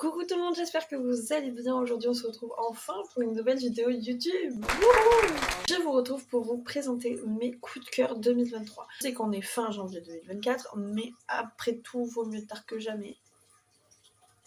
Coucou tout le monde, j'espère que vous allez bien. Aujourd'hui on se retrouve enfin pour une nouvelle vidéo YouTube. Wouhou! Je vous retrouve pour vous présenter mes coups de cœur 2023. Je sais qu'on est fin janvier 2024, mais après tout, vaut mieux tard que jamais.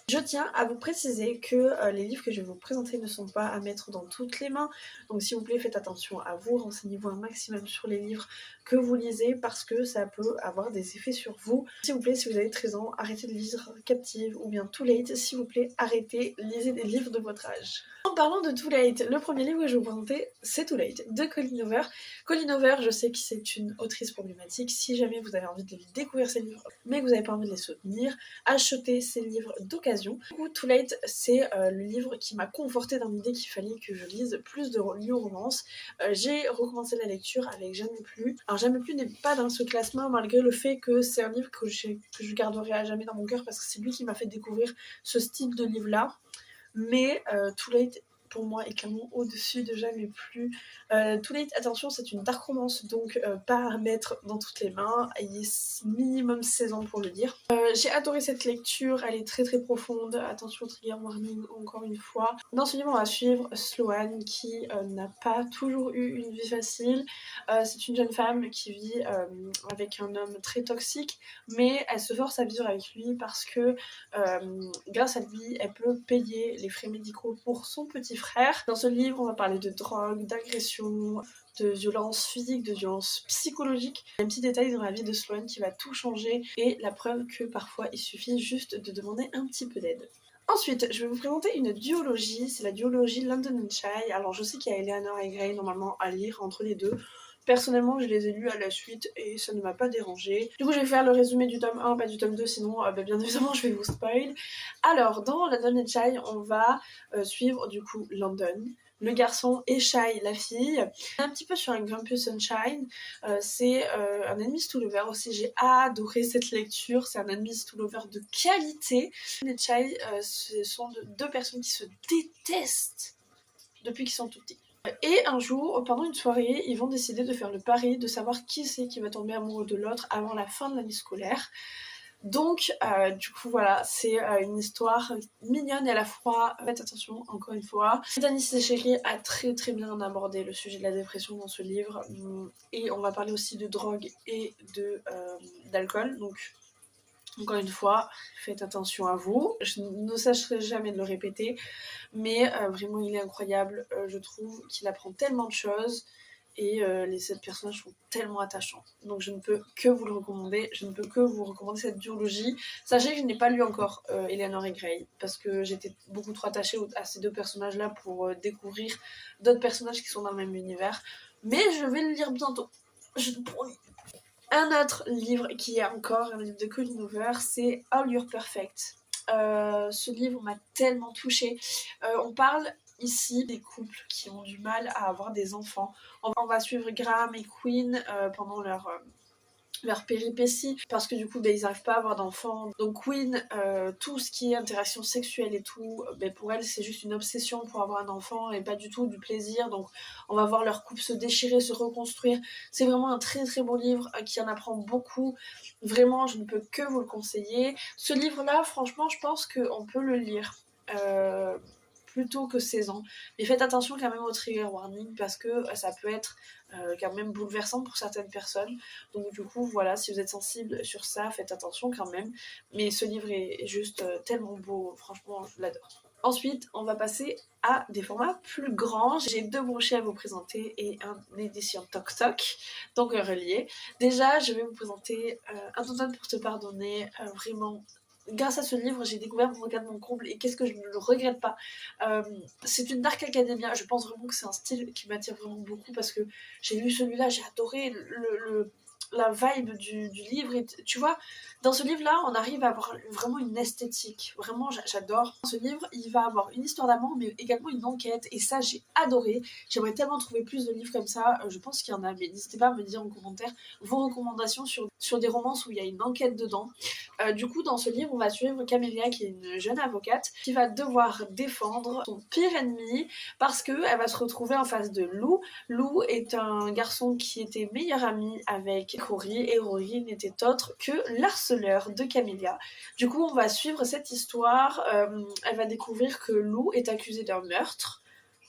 Je tiens à vous préciser que les livres que je vais vous présenter ne sont pas à mettre dans toutes les mains. Donc s'il vous plaît, faites attention à vous, renseignez-vous un maximum sur les livres que vous lisez parce que ça peut avoir des effets sur vous. S'il vous plaît, si vous avez 13 ans, arrêtez de lire Captive ou bien Too Late. S'il vous plaît, arrêtez, lisez des livres de votre âge. En parlant de Too Late, le premier livre que je vais vous présenter, c'est Too Late de Colleen Hoover. Colleen Hoover, je sais que c'est une autrice problématique. Si jamais vous avez envie de découvrir ses livres, mais que vous n'avez pas envie de les soutenir, achetez ses livres d'occasion. Du coup, Too Late, c'est le livre qui m'a confortée dans l'idée qu'il fallait que je lise plus de new romance. J'ai recommencé la lecture avec Jamais plus. Alors Jamais plus n'est pas dans ce classement malgré le fait que c'est un livre que je garderai à jamais dans mon cœur parce que c'est lui qui m'a fait découvrir ce style de livre-là. Mais Too Late pour moi est clairement au-dessus de Jamais plus. Too Late, attention, c'est une dark romance, donc pas à mettre dans toutes les mains. Ayez minimum 16 ans pour le lire. J'ai adoré cette lecture, elle est très très profonde. Attention, trigger warning encore une fois. Dans ce livre, on va suivre Sloane qui n'a pas toujours eu une vie facile. C'est une jeune femme qui vit avec un homme très toxique, mais elle se force à vivre avec lui parce que grâce à lui, elle peut payer les frais médicaux pour son petit frère. Dans ce livre, on va parler de drogue, d'agression, de violence physique, de violence psychologique. Il y a un petit détail dans la vie de Sloane qui va tout changer et la preuve que parfois il suffit juste de demander un petit peu d'aide. Ensuite, je vais vous présenter une duologie, c'est la duologie London and Shy. Alors je sais qu'il y a Eleanor et Gray normalement à lire entre les deux. Personnellement, je les ai lus à la suite et ça ne m'a pas dérangé. Du coup, je vais faire le résumé du tome 1, pas du tome 2, sinon, bien évidemment, je vais vous spoil. Alors, dans London and Shy, on va suivre du coup London, le garçon et Shy, la fille. Un petit peu sur un Grumpy Sunshine. C'est un enemies to lover aussi. J'ai adoré cette lecture. C'est un enemies to lover de qualité. London and Shy, ce sont deux personnes qui se détestent depuis qu'ils sont tout petits. Et un jour, pendant une soirée, ils vont décider de faire le pari de savoir qui c'est qui va tomber amoureux de l'autre avant la fin de l'année scolaire. Donc, du coup, voilà, c'est une histoire mignonne et à la fois, faites attention, encore une fois. Dani Sesheri a très très bien abordé le sujet de la dépression dans ce livre. Et on va parler aussi de drogue et d'alcool, donc... Encore une fois, faites attention à vous. Je ne cesserai jamais de le répéter, mais vraiment il est incroyable. Je trouve qu'il apprend tellement de choses et ces personnages sont tellement attachants. Donc je ne peux que vous le recommander. Je ne peux que vous recommander cette duologie. Sachez que je n'ai pas lu encore Eleanor et Gray parce que j'étais beaucoup trop attachée à ces deux personnages-là pour découvrir d'autres personnages qui sont dans le même univers. Mais je vais le lire bientôt. Je le promets. Un autre livre qui est encore un livre de Colleen Hoover, c'est All You're Perfect. Ce livre m'a tellement touchée. On parle ici des couples qui ont du mal à avoir des enfants. On va suivre Graham et Queen pendant leur péripéties parce que du coup ils n'arrivent pas à avoir d'enfants. Donc Queen, tout ce qui est interaction sexuelle et tout, pour elle c'est juste une obsession pour avoir un enfant et pas du tout du plaisir. Donc on va voir leur couple se déchirer, se reconstruire. C'est vraiment un très très beau livre qui en apprend beaucoup. Vraiment, je ne peux que vous le conseiller. Ce livre là, franchement, je pense qu'on peut le lire plutôt que 16 ans. Mais faites attention quand même au trigger warning parce que ça peut être quand même bouleversant pour certaines personnes. Donc du coup, voilà, si vous êtes sensible sur ça, faites attention quand même. Mais ce livre est juste tellement beau, franchement, je l'adore. Ensuite, on va passer à des formats plus grands. J'ai deux brochets à vous présenter et une édition Toc Toc, donc relié. Déjà, je vais vous présenter Un tonton pour te pardonner, vraiment... Grâce à ce livre, j'ai découvert mon regard de mon comble et qu'est-ce que je ne le regrette pas. C'est une dark academia, je pense vraiment que c'est un style qui m'attire vraiment beaucoup parce que j'ai lu celui-là, j'ai adoré la vibe du livre. Et tu vois, dans ce livre-là, on arrive à avoir vraiment une esthétique. Vraiment, j'adore. Dans ce livre, il va avoir une histoire d'amour, mais également une enquête. Et ça, j'ai adoré. J'aimerais tellement trouver plus de livres comme ça. Je pense qu'il y en a, mais n'hésitez pas à me dire en commentaire vos recommandations sur des romances où il y a une enquête dedans. Du coup, dans ce livre, on va suivre Camélia, qui est une jeune avocate, qui va devoir défendre son pire ennemi parce qu'elle va se retrouver en face de Lou. Lou est un garçon qui était meilleur ami avec Rory, et Rory n'était autre que l'harceleur de Camélia. Du coup, on va suivre cette histoire. Elle va découvrir que Lou est accusée d'un meurtre.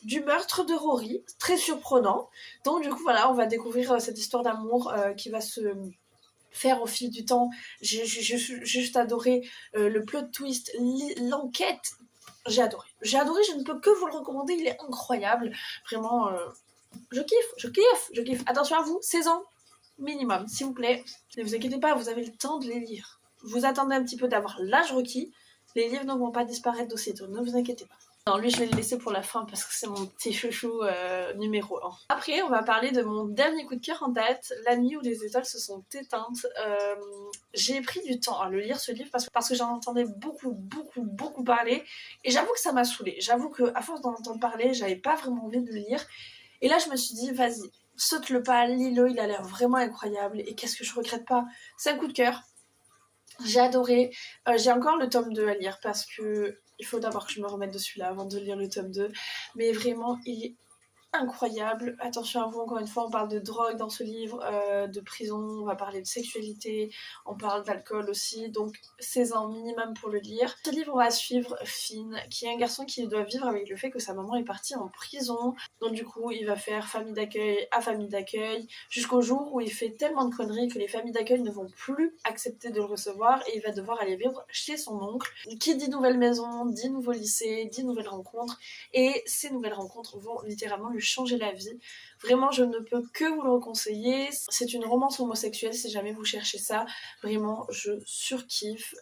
Du meurtre de Rory, très surprenant. Donc du coup voilà, on va découvrir cette histoire d'amour qui va se faire au fil du temps. J'ai juste adoré le plot twist, l'enquête. J'ai adoré, je ne peux que vous le recommander, il est incroyable. Vraiment, je kiffe. Attention à vous, 16 ans minimum, s'il vous plaît. Ne vous inquiétez pas, vous avez le temps de les lire. Vous attendez un petit peu d'avoir l'âge requis. Les livres ne vont pas disparaître d'aussitôt, ne vous inquiétez pas. Non, lui, je vais le laisser pour la fin parce que c'est mon petit chouchou numéro 1. Après, on va parler de mon dernier coup de cœur en date, La nuit où les étoiles se sont éteintes. J'ai pris du temps à le lire, ce livre, parce que j'en entendais beaucoup parler. Et j'avoue que ça m'a saoulée. J'avoue qu'à force d'en entendre parler, j'avais pas vraiment envie de le lire. Et là, je me suis dit, vas-y, saute le pas, lis-le, il a l'air vraiment incroyable. Et qu'est-ce que je regrette pas. C'est un coup de cœur. J'ai adoré. J'ai encore le tome 2 à lire parce que il faut d'abord que je me remette dessus là avant de lire le tome 2. Mais vraiment, il est incroyable. Attention à vous, encore une fois, on parle de drogue dans ce livre, de prison, on va parler de sexualité, on parle d'alcool aussi, donc 16 ans minimum pour le lire. Ce livre, on va suivre Finn, qui est un garçon qui doit vivre avec le fait que sa maman est partie en prison, donc du coup, il va faire famille d'accueil à famille d'accueil, jusqu'au jour où il fait tellement de conneries que les familles d'accueil ne vont plus accepter de le recevoir, et il va devoir aller vivre chez son oncle. Qui dit nouvelle maison, dit nouveau lycée, dit nouvelles rencontres, et ces nouvelles rencontres vont littéralement lui changer la vie. Vraiment, je ne peux que vous le conseiller. C'est une romance homosexuelle si jamais vous cherchez ça. Vraiment, je surkiffe.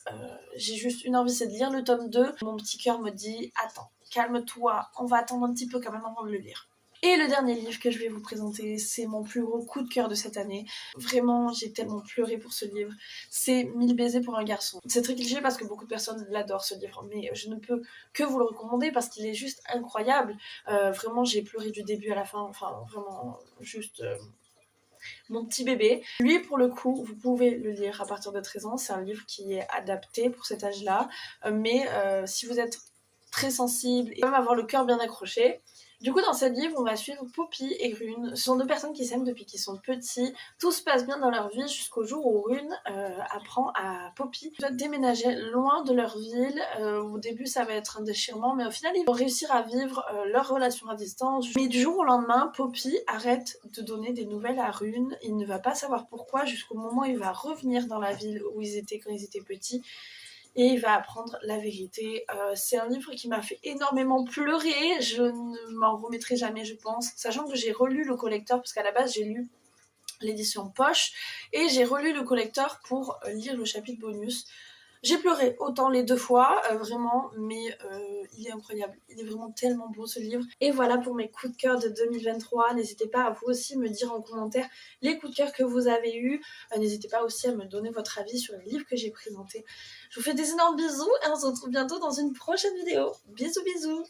J'ai juste une envie, c'est de lire le tome 2. Mon petit cœur me dit, attends, calme-toi, on va attendre un petit peu quand même avant de le lire. Et le dernier livre que je vais vous présenter, c'est mon plus gros coup de cœur de cette année. Vraiment, j'ai tellement pleuré pour ce livre. C'est 1000 baisers pour un garçon. C'est très cliché parce que beaucoup de personnes l'adorent ce livre, mais je ne peux que vous le recommander parce qu'il est juste incroyable. Vraiment, j'ai pleuré du début à la fin. Enfin, vraiment, juste mon petit bébé. Lui, pour le coup, vous pouvez le lire à partir de 13 ans. C'est un livre qui est adapté pour cet âge-là. Mais si vous êtes très sensible et même avoir le cœur bien accroché. Du coup, dans ce livre, on va suivre Poppy et Rune. Ce sont deux personnes qui s'aiment depuis qu'ils sont petits. Tout se passe bien dans leur vie jusqu'au jour où Rune apprend à Poppy de déménager loin de leur ville. Au début, ça va être un déchirement, mais au final, ils vont réussir à vivre leur relation à distance. Mais du jour au lendemain, Poppy arrête de donner des nouvelles à Rune. Il ne va pas savoir pourquoi jusqu'au moment où il va revenir dans la ville où ils étaient quand ils étaient petits. Et il va apprendre la vérité. C'est un livre qui m'a fait énormément pleurer. Je ne m'en remettrai jamais, je pense. Sachant que j'ai relu le collector, parce qu'à la base, j'ai lu l'édition poche. Et j'ai relu le collector pour lire le chapitre bonus. J'ai pleuré autant les 2 fois, vraiment, mais il est incroyable. Il est vraiment tellement beau ce livre. Et voilà pour mes coups de cœur de 2023. N'hésitez pas à vous aussi me dire en commentaire les coups de cœur que vous avez eus. N'hésitez pas aussi à me donner votre avis sur les livres que j'ai présentés. Je vous fais des énormes bisous et on se retrouve bientôt dans une prochaine vidéo. Bisous bisous.